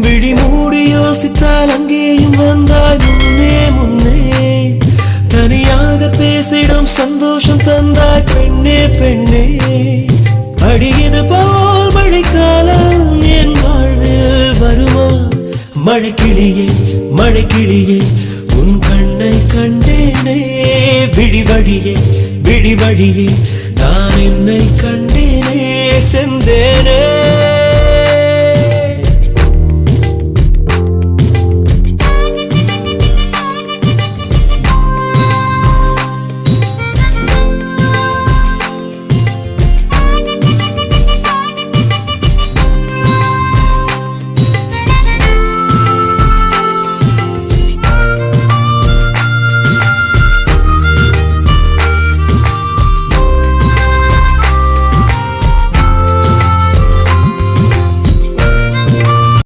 விழி மூடி யோசித்தால் அங்கேயும் வந்தாய் முன்னே முன்னே. தனியாக பேசிடும் சந்தோஷம் தந்தாய் பெண்ணே பெண்ணே. அடியது போல் மழைக்காலம் என் வாழ்வில் வருமா? மழைக்கிளியே மழைக்கிளியே உன் கண்ணை கண்டேனே. விழி வழியே விழி வழியே நான் என்னை கண்டேனே செந்தேனே.